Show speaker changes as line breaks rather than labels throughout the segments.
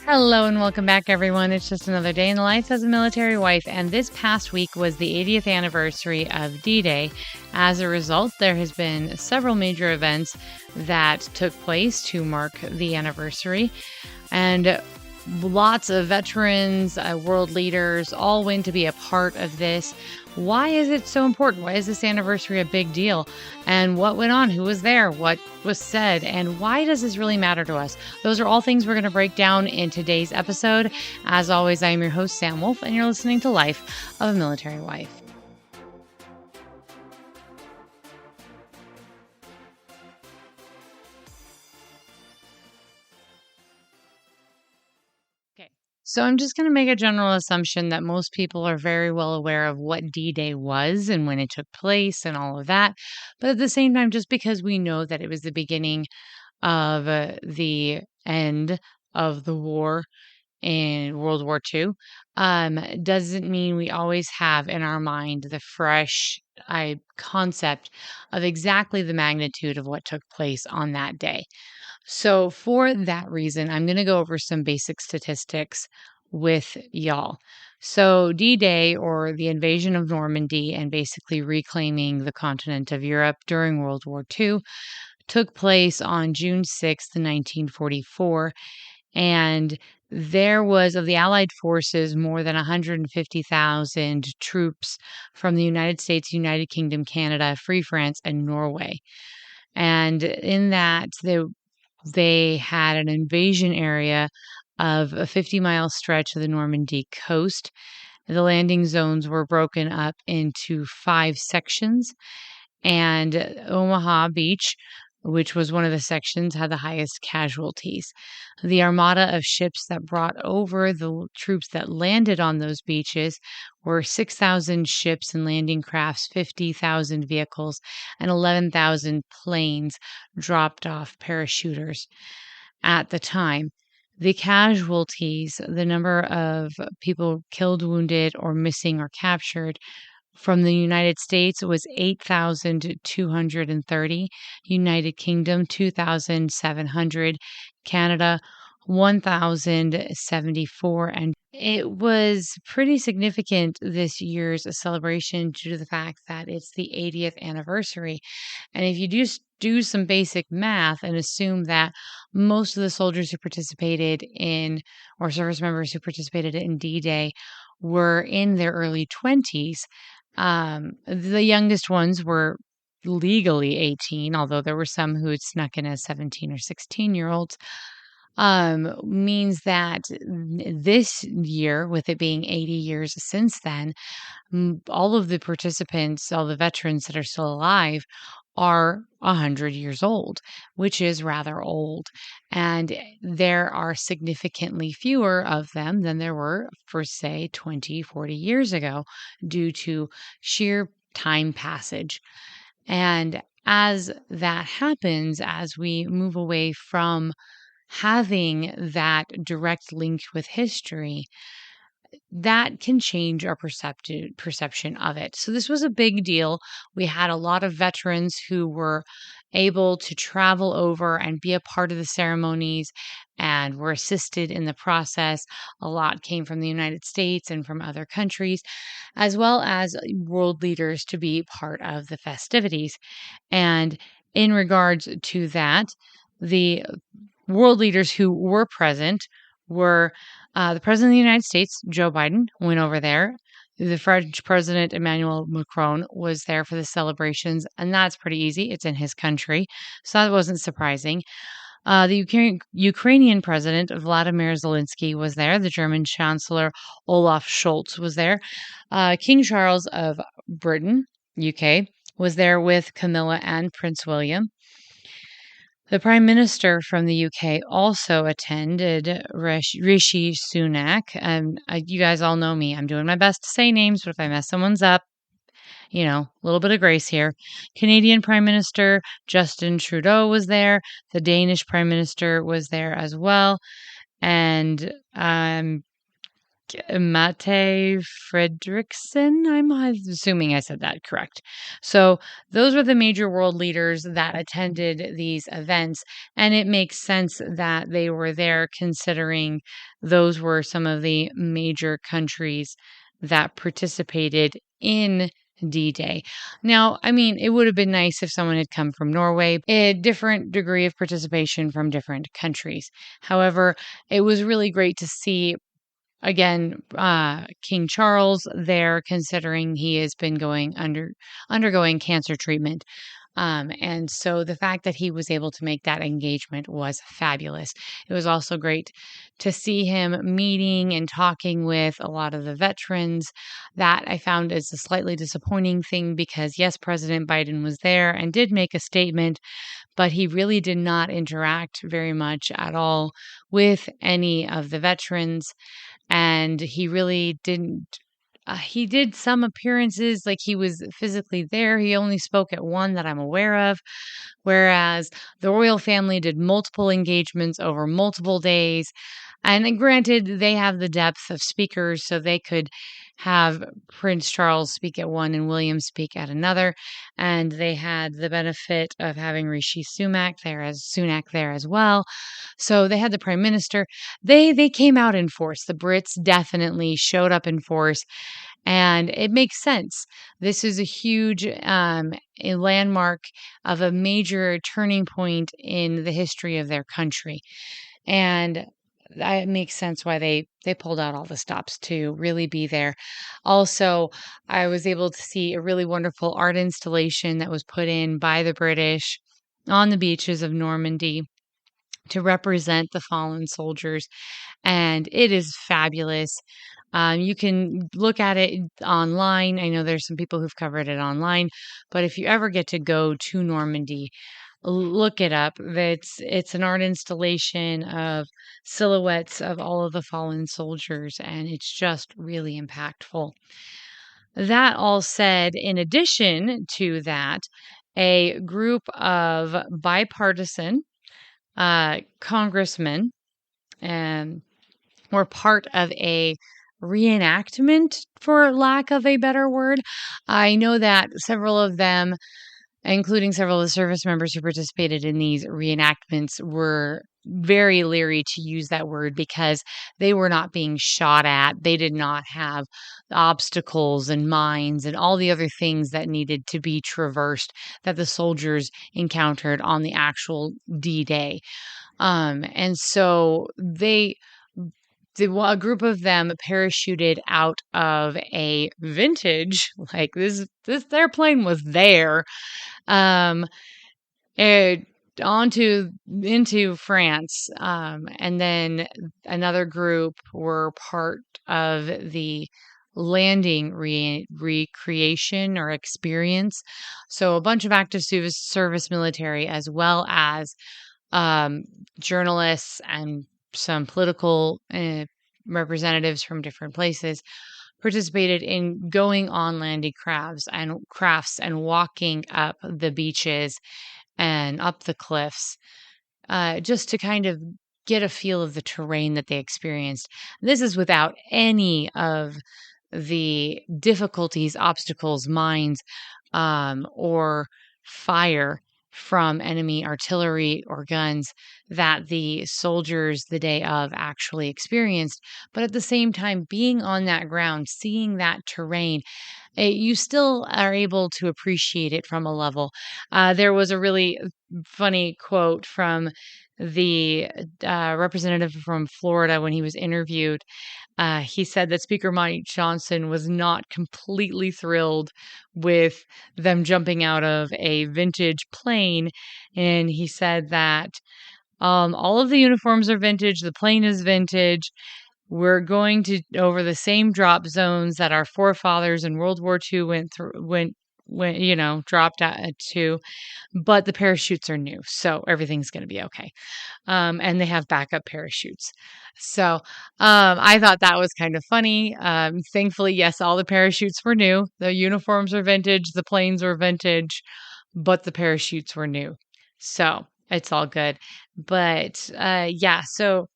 Hello and welcome back, everyone. It's just another day in the life as a military wife, and this past week was the 80th anniversary of D-Day. As a result, there has been several major events that took place to mark the anniversary, and lots of veterans, world leaders all went to be a part of this. Why is it so important? Why is this anniversary a big deal? And what went on? Who was there? What was said? And why does this really matter to us? Those are all things we're going to break down in today's episode. As always, I am your host, Sam Wolf, and you're listening to Life of a Military Wife. So I'm just going to make a general assumption that most people are very well aware of what D-Day was and when it took place and all of that. But at the same time, just because we know that it was the beginning of the end of the war in World War II, doesn't mean we always have in our mind the fresh concept of exactly the magnitude of what took place on that day. So for that reason, I'm going to go over some basic statistics with y'all. So D-Day, or the invasion of Normandy and basically reclaiming the continent of Europe during World War II, took place on June 6th, 1944. And there was, of the Allied forces, more than 150,000 troops from the United States, United Kingdom, Canada, Free France, and Norway. And in that, they had an invasion area of a 50-mile stretch of the Normandy coast. The landing zones were broken up into 5 sections, and Omaha Beach, which was one of the sections, had the highest casualties. The armada of ships that brought over the troops that landed on those beaches were 6,000 ships and landing crafts, 50,000 vehicles, and 11,000 planes dropped off parachuters at the time. The casualties, the number of people killed, wounded, or missing or captured, from the United States was 8,230, United Kingdom 2,700, Canada 1,074, and it was pretty significant this year's celebration due to the fact that it's the 80th anniversary. And if you just do some basic math and assume that most of the soldiers who participated in, or service members who participated in D-Day, were in their early 20s, the youngest ones were legally 18, although there were some who had snuck in as 17 or 16-year-olds, means that this year, with it being 80 years since then, all of the participants, all the veterans that are still alive, are 100 years old, which is rather old. And there are significantly fewer of them than there were for, say, 20, 40 years ago due to sheer time passage. And as that happens, as we move away from having that direct link with history, that can change our perception of it. So this was a big deal. We had a lot of veterans who were able to travel over and be a part of the ceremonies and were assisted in the process. A lot came from the United States and from other countries, as well as world leaders to be part of the festivities. And in regards to that, the world leaders who were present were the President of the United States, Joe Biden, went over there. The French President, Emmanuel Macron, was there for the celebrations, and that's pretty easy. It's in his country, so that wasn't surprising. The Ukrainian President, Vladimir Zelensky, was there. The German Chancellor, Olaf Scholz, was there. King Charles of Britain, UK, was there with Camilla and Prince William. The Prime Minister from the UK also attended, Rishi Sunak. You guys all know me. I'm doing my best to say names, but if I mess someone's up, a little bit of grace here. Canadian Prime Minister Justin Trudeau was there. The Danish Prime Minister was there as well. And Mate Fredrickson. I'm assuming I said that correct. So, those were the major world leaders that attended these events. And it makes sense that they were there considering those were some of the major countries that participated in D Day. Now, I mean, it would have been nice if someone had come from Norway, a different degree of participation from different countries. However, it was really great to see again, King Charles there, considering he has been undergoing cancer treatment. And so the fact that he was able to make that engagement was fabulous. It was also great to see him meeting and talking with a lot of the veterans. That I found is a slightly disappointing thing because, yes, President Biden was there and did make a statement, but he really did not interact very much at all with any of the veterans. And he really didn't. He did some appearances like he was physically there. He only spoke at one that I'm aware of, whereas the royal family did multiple engagements over multiple days. And granted, they have the depth of speakers, so they could have Prince Charles speak at one and William speak at another. And they had the benefit of having Rishi Sunak there as well. So they had the prime minister. They came out in force. The Brits definitely showed up in force, and it makes sense. This is a huge a landmark of a major turning point in the history of their country. And that makes sense why they pulled out all the stops to really be there. Also, I was able to see a really wonderful art installation that was put in by the British on the beaches of Normandy to represent the fallen soldiers, and it is fabulous. You can look at it online. I know there's some people who've covered it online, but if you ever get to go to Normandy, look it up. It's an art installation of silhouettes of all of the fallen soldiers, and it's just really impactful. That all said, in addition to that, a group of bipartisan congressmen and were part of a reenactment, for lack of a better word. I know that several of them, including several of the service members who participated in these reenactments, were very leery to use that word because they were not being shot at. They did not have obstacles and mines and all the other things that needed to be traversed that the soldiers encountered on the actual D-Day. And so a group of them parachuted out of a vintage, like this their plane was there, um, eh, onto into France, and then another group were part of the landing recreation or experience. So a bunch of active service military, as well as um, journalists and some political representatives from different places participated in going on landing crafts and walking up the beaches and up the cliffs, just to kind of get a feel of the terrain that they experienced. This is without any of the difficulties, obstacles, mines, or fire from enemy artillery or guns that the soldiers the day of actually experienced. But at the same time, being on that ground, seeing that terrain, you still are able to appreciate it from a level. There was a really funny quote from the representative from Florida when he was interviewed. He said that Speaker Mike Johnson was not completely thrilled with them jumping out of a vintage plane. And he said that all of the uniforms are vintage, the plane is vintage. We're going to over the same drop zones that our forefathers in World War II dropped out to, but the parachutes are new, so everything's going to be okay. And they have backup parachutes. So I thought that was kind of funny. Thankfully, yes, all the parachutes were new. The uniforms were vintage, the planes were vintage, but the parachutes were new. So it's all good. But yeah, so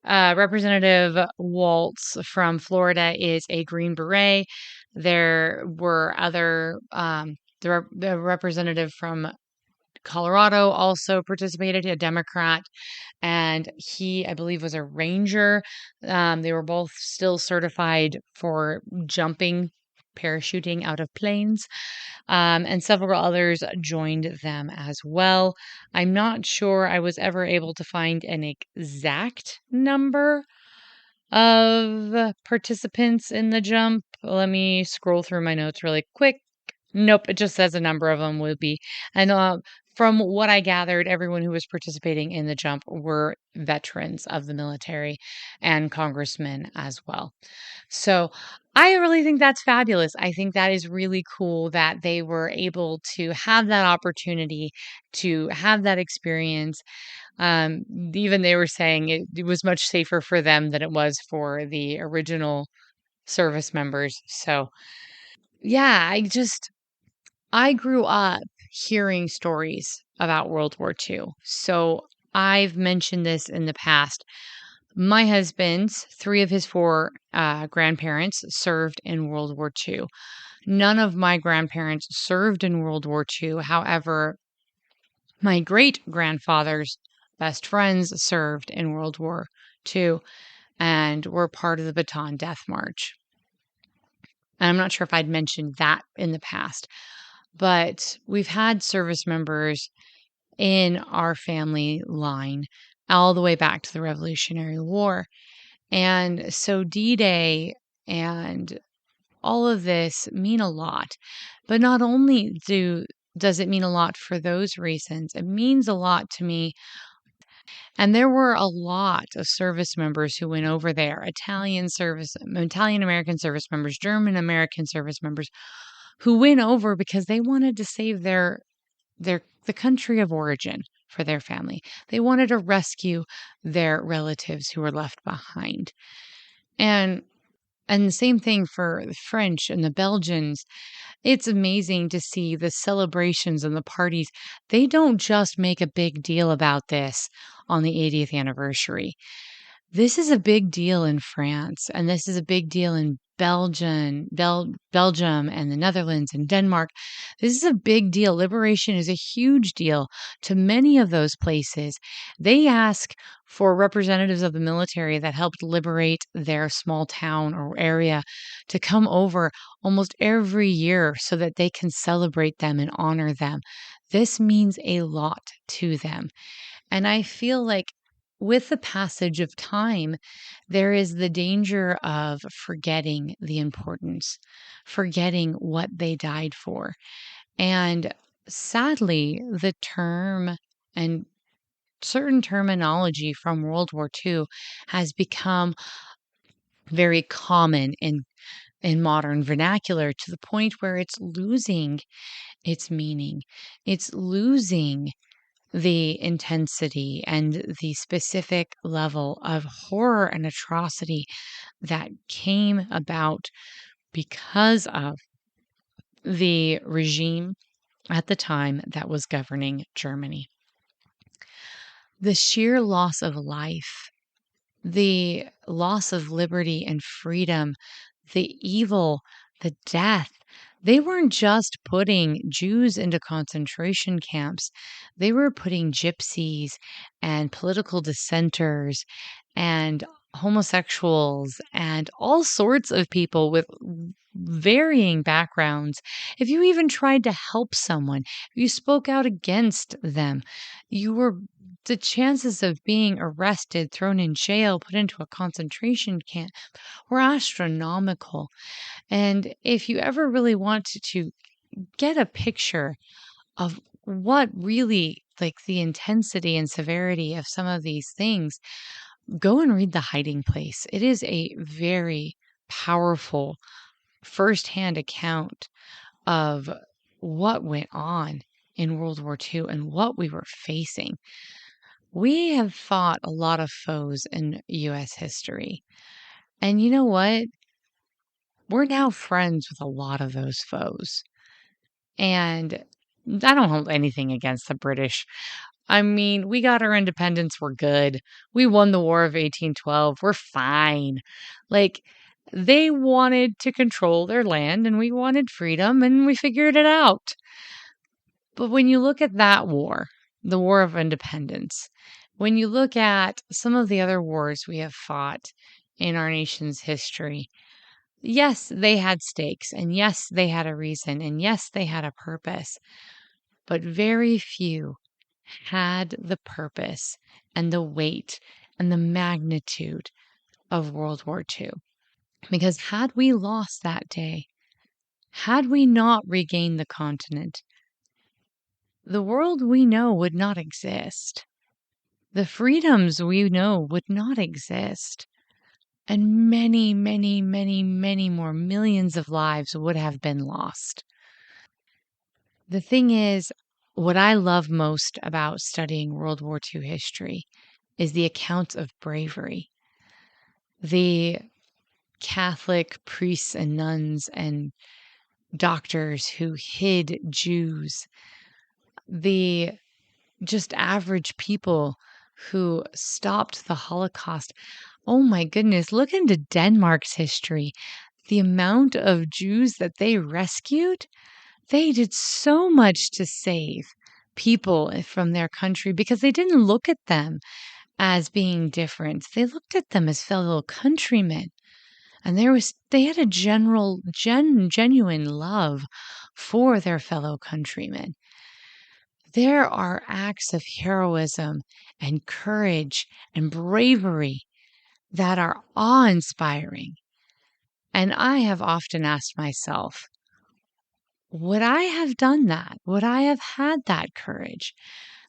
Representative Waltz from Florida is a Green Beret. There were other, the representative from Colorado also participated, a Democrat, and he, I believe, was a ranger. They were both still certified for jumping, parachuting out of planes, and several others joined them as well. I'm not sure I was ever able to find an exact number of participants in the jump. Let me scroll through my notes really quick. Nope, it just says a number of them would be. And from what I gathered, everyone who was participating in the jump were veterans of the military and congressmen as well. So I really think that's fabulous. I think that is really cool that they were able to have that opportunity to have that experience. Even they were saying it was much safer for them than it was for the original service members. So yeah, I grew up hearing stories about World War II. So I've mentioned this in the past. My husband's three of his four grandparents served in World War II. None of my grandparents served in World War II. However, my great grandfather's best friends served in World War II and were part of the Bataan Death March. And I'm not sure if I'd mentioned that in the past, but we've had service members in our family line all the way back to the Revolutionary War. And so D Day and all of this mean a lot. But not only does it mean a lot for those reasons, it means a lot to me. And there were a lot of service members who went over there, Italian American service members, German American service members who went over because they wanted to save the country of origin for their family. They wanted to rescue their relatives who were left behind. And the same thing for the French and the Belgians. It's amazing to see the celebrations and the parties. They don't just make a big deal about this on the 80th anniversary. This is a big deal in France, and this is a big deal in Belgium and the Netherlands and Denmark. This is a big deal. Liberation is a huge deal to many of those places. They ask for representatives of the military that helped liberate their small town or area to come over almost every year so that they can celebrate them and honor them. This means a lot to them. And I feel like with the passage of time, there is the danger of forgetting the importance, forgetting what they died for. And sadly, the term and certain terminology from World War II has become very common in modern vernacular to the point where it's losing its meaning. It's losing the intensity and the specific level of horror and atrocity that came about because of the regime at the time that was governing Germany. The sheer loss of life, the loss of liberty and freedom, the evil, the death. They weren't just putting Jews into concentration camps. They were putting gypsies and political dissenters and homosexuals and all sorts of people with varying backgrounds. If you even tried to help someone, if you spoke out against them, the chances of being arrested, thrown in jail, put into a concentration camp were astronomical. And if you ever really wanted to get a picture of what really, like the intensity and severity of some of these things, go and read The Hiding Place. It is a very powerful firsthand account of what went on in World War II and what we were facing. We have fought a lot of foes in U.S. history. And you know what? We're now friends with a lot of those foes. And I don't hold anything against the British. I mean, we got our independence, we're good. We won the War of 1812, we're fine. Like, they wanted to control their land and we wanted freedom and we figured it out. But when you look at that war, the War of Independence, when you look at some of the other wars we have fought in our nation's history, yes, they had stakes, and yes, they had a reason, and yes, they had a purpose, but very few had the purpose and the weight and the magnitude of World War II. Because had we lost that day, had we not regained the continent, the world we know would not exist. The freedoms we know would not exist. And many, many, many, many more millions of lives would have been lost. The thing is, what I love most about studying World War II history is the accounts of bravery. The Catholic priests and nuns and doctors who hid Jews, the just average people who stopped the Holocaust. Oh my goodness, look into Denmark's history. The amount of Jews that they rescued, they did so much to save people from their country because they didn't look at them as being different. They looked at them as fellow countrymen. And they had a genuine love for their fellow countrymen. There are acts of heroism and courage and bravery that are awe-inspiring. And I have often asked myself, would I have done that? Would I have had that courage?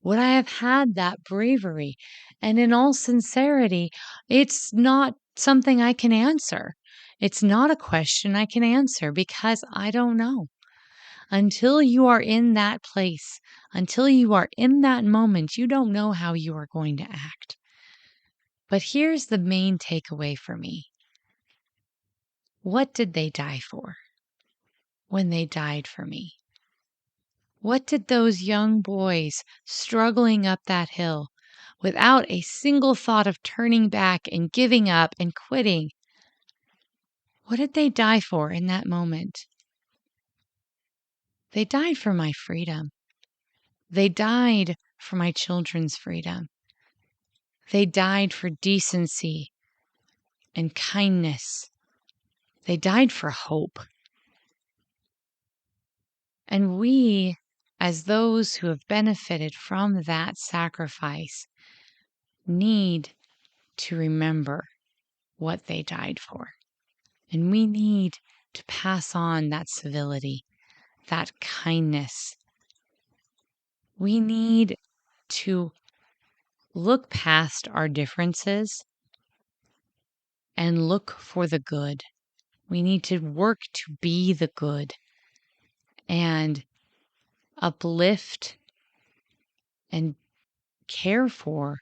Would I have had that bravery? And in all sincerity, it's not something I can answer. It's not a question I can answer because I don't know. Until you are in that place, until you are in that moment, you don't know how you are going to act. But here's the main takeaway for me. What did they die for when they died for me? What did those young boys struggling up that hill without a single thought of turning back and giving up and quitting, what did they die for in that moment? They died for my freedom. They died for my children's freedom. They died for decency and kindness. They died for hope. And we, as those who have benefited from that sacrifice, need to remember what they died for. And we need to pass on that civility, that kindness. We need to look past our differences and look for the good. We need to work to be the good and uplift and care for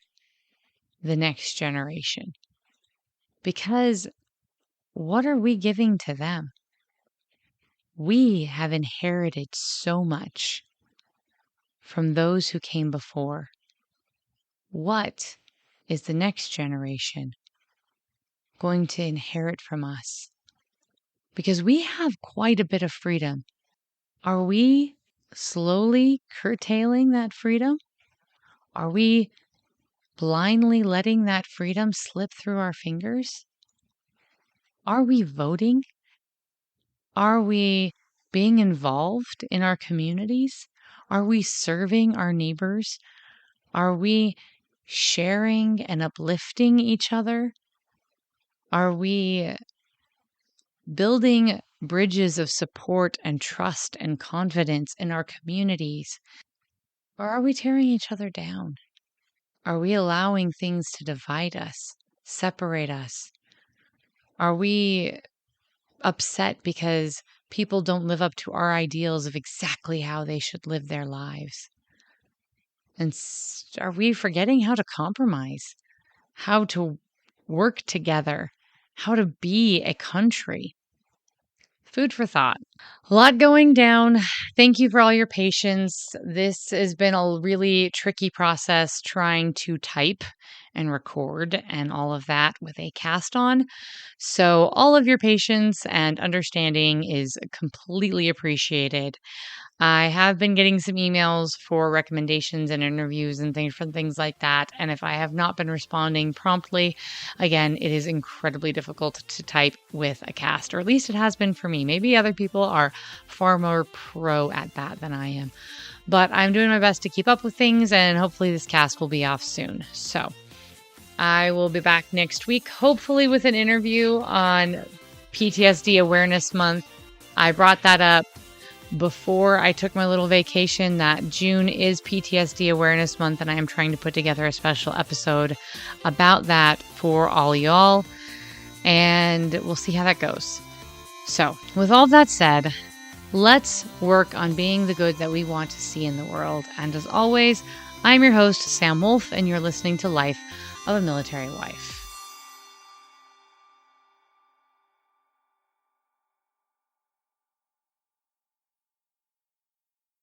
the next generation. Because what are we giving to them? We have inherited so much from those who came before. What is the next generation going to inherit from us? Because we have quite a bit of freedom. Are we slowly curtailing that freedom? Are we blindly letting that freedom slip through our fingers? Are we voting? Are we being involved in our communities? Are we serving our neighbors? Are we sharing and uplifting each other? Are we building bridges of support and trust and confidence in our communities? Or are we tearing each other down? Are we allowing things to divide us, separate us? Are we upset because people don't live up to our ideals of exactly how they should live their lives? And are we forgetting how to compromise, how to work together, how to be a country? Food for thought. A lot going down. Thank you for all your patience. This has been a really tricky process trying to type and record and all of that with a cast on. So, all of your patience and understanding is completely appreciated. I have been getting some emails for recommendations and interviews and things like that. And if I have not been responding promptly, again, it is incredibly difficult to type with a cast, or at least it has been for me. Maybe other people are far more pro at that than I am. But I'm doing my best to keep up with things, and hopefully this cast will be off soon. So I will be back next week, hopefully with an interview on PTSD Awareness Month. I brought that up before I took my little vacation, that June is PTSD Awareness Month, and I am trying to put together a special episode about that for all y'all, and we'll see how that goes. So, with all that said, let's work on being the good that we want to see in the world. And as always, I'm your host, Sam Wolf, and you're listening to Life of a Military Wife.